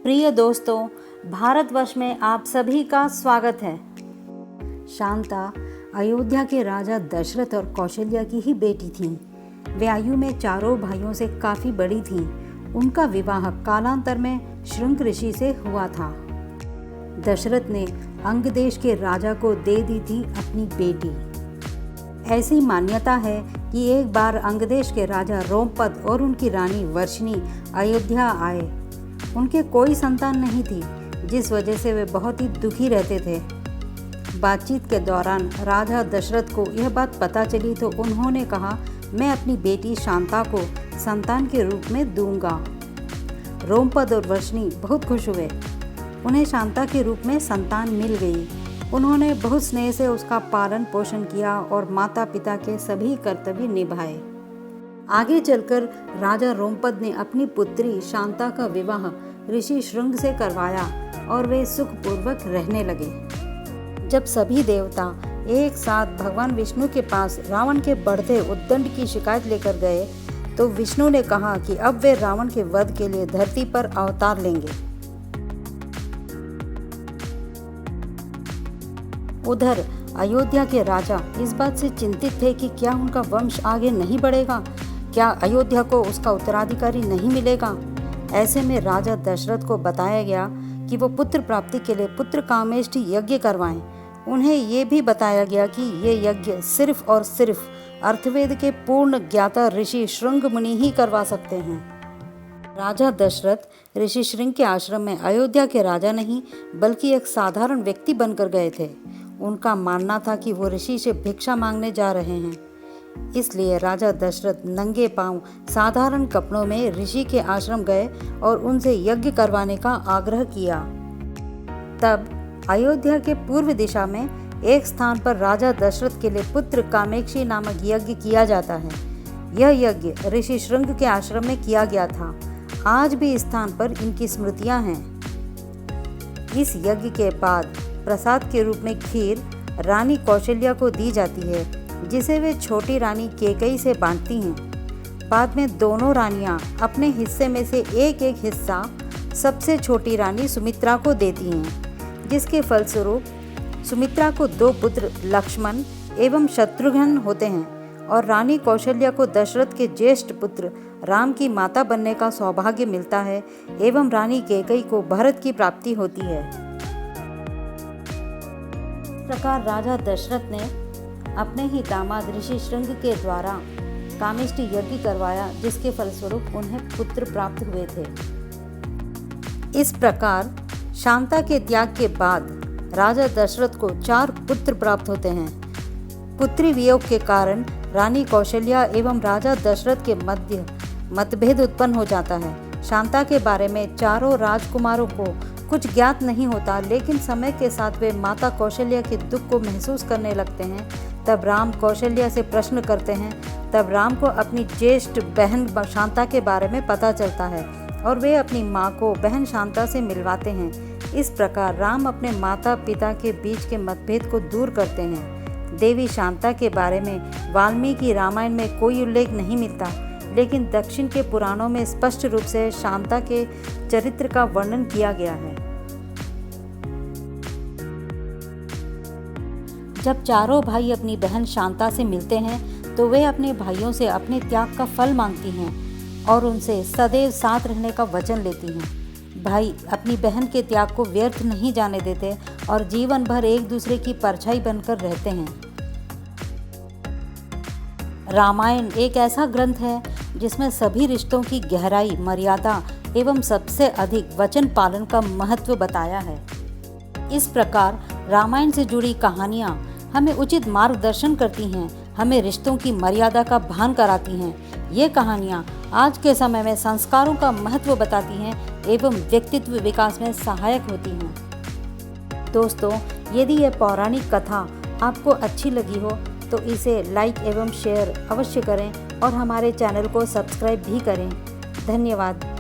प्रिय दोस्तों, भारतवर्ष में आप सभी का स्वागत है। शांता अयोध्या के राजा दशरथ और कौशल्या की ही बेटी थीं। वे आयु में चारों भाइयों से काफ़ी बड़ी थीं। उनका विवाह कालांतर में श्रृंग ऋषि से हुआ था। दशरथ ने अंग देश के राजा को दे दी थी अपनी बेटी। ऐसी मान्यता है कि एक बार अंग देश के राजा रोमपद और उनकी रानी वर्षिणी अयोध्या आए। उनके कोई संतान नहीं थी, जिस वजह से वे बहुत ही दुखी रहते थे। बातचीत के दौरान राजा दशरथ को यह बात पता चली तो उन्होंने कहा, मैं अपनी बेटी शांता को संतान के रूप में दूंगा। रोमपद और वर्षिणी बहुत खुश हुए। उन्हें शांता के रूप में संतान मिल गई। उन्होंने बहुत स्नेह से उसका पालन पोषण किया और माता पिता के सभी कर्तव्य निभाए। आगे चलकर राजा रोमपद ने अपनी पुत्री शांता का विवाह ऋषि श्रृंग से करवाया और वे सुखपूर्वक रहने लगे। जब सभी देवता एक साथ भगवान विष्णु के पास रावण के बढ़ते उद्दंड की शिकायत लेकर गए तो विष्णु ने कहा कि अब वे रावण के वध के लिए धरती पर अवतार लेंगे। उधर अयोध्या के राजा इस बात से चिंतित थे कि क्या उनका वंश आगे नहीं बढ़ेगा, क्या अयोध्या को उसका उत्तराधिकारी नहीं मिलेगा। ऐसे में राजा दशरथ को बताया गया कि वो पुत्र प्राप्ति के लिए पुत्र कामेष्टि यज्ञ करवाएं। उन्हें ये भी बताया गया कि ये यज्ञ सिर्फ और सिर्फ अर्थवेद के पूर्ण ज्ञाता ऋषि श्रृंग मुनि ही करवा सकते हैं। राजा दशरथ ऋषि श्रृंग के आश्रम में अयोध्या के राजा नहीं बल्कि एक साधारण व्यक्ति बनकर गए थे। उनका मानना था कि वो ऋषि से भिक्षा मांगने जा रहे हैं। इसलिए राजा दशरथ नंगे पांव साधारण कपड़ों में ऋषि के आश्रम गए और उनसे यज्ञ करवाने का आग्रह किया। तब अयोध्या के पूर्व दिशा में एक स्थान पर राजा दशरथ के लिए पुत्र कामेक्षी नामक यज्ञ किया जाता है। यह यज्ञ ऋषि श्रृंग के आश्रम में किया गया था। आज भी इस स्थान पर इनकी स्मृतियां हैं। इस यज्ञ के बाद प्रसाद के रूप में खीर रानी कौशल्या को दी जाती है, जिसे वे छोटी रानी कैकेयी से बांटती हैं। बाद में दोनों रानियां अपने हिस्से में से एक एक हिस्सा सबसे छोटी रानी सुमित्रा को देती हैं, जिसके फलस्वरूप सुमित्रा को 2 पुत्र लक्ष्मण एवं शत्रुघ्न होते हैं और रानी कौशल्या को दशरथ के ज्येष्ठ पुत्र राम की माता बनने का सौभाग्य मिलता है एवं रानी कैकेयी को भरत की प्राप्ति होती है। इस प्रकार राजा दशरथ ने अपने ही दामाद ऋषि श्रृंग के द्वारा कामेष्टि यज्ञ करवाया, जिसके फलस्वरूप उन्हें पुत्र प्राप्त हुए थे। इस प्रकार शांता के त्याग के बाद राजा दशरथ को 4 पुत्र प्राप्त होते हैं। पुत्री वियोग के कारण रानी कौशल्या एवं राजा दशरथ के मध्य मतभेद उत्पन्न हो जाता है। शांता के बारे में चारों राजकुमारों को कुछ ज्ञात नहीं होता, लेकिन समय के साथ वे माता कौशल्या के दुख को महसूस करने लगते हैं। तब राम कौशल्या से प्रश्न करते हैं। तब राम को अपनी ज्येष्ठ बहन शांता के बारे में पता चलता है और वे अपनी माँ को बहन शांता से मिलवाते हैं। इस प्रकार राम अपने माता पिता के बीच के मतभेद को दूर करते हैं। देवी शांता के बारे में वाल्मीकि रामायण में कोई उल्लेख नहीं मिलता, लेकिन दक्षिण के पुराणों में स्पष्ट रूप से शांता के चरित्र का वर्णन किया गया है। जब चारों भाई अपनी बहन शांता से मिलते हैं तो वे अपने भाइयों से अपने त्याग का फल मांगती हैं और उनसे सदैव साथ रहने का वचन लेती हैं। भाई अपनी बहन के त्याग को व्यर्थ नहीं जाने देते और जीवन भर एक दूसरे की परछाई बनकर रहते हैं। रामायण एक ऐसा ग्रंथ है जिसमें सभी रिश्तों की गहराई, मर्यादा एवं सबसे अधिक वचन पालन का महत्व बताया है। इस प्रकार रामायण से जुड़ी कहानियाँ हमें उचित मार्गदर्शन करती हैं, हमें रिश्तों की मर्यादा का भान कराती हैं। ये कहानियाँ आज के समय में संस्कारों का महत्व बताती हैं एवं व्यक्तित्व विकास में सहायक होती हैं। दोस्तों, यदि यह पौराणिक कथा आपको अच्छी लगी हो तो इसे लाइक एवं शेयर अवश्य करें और हमारे चैनल को सब्सक्राइब भी करें। धन्यवाद।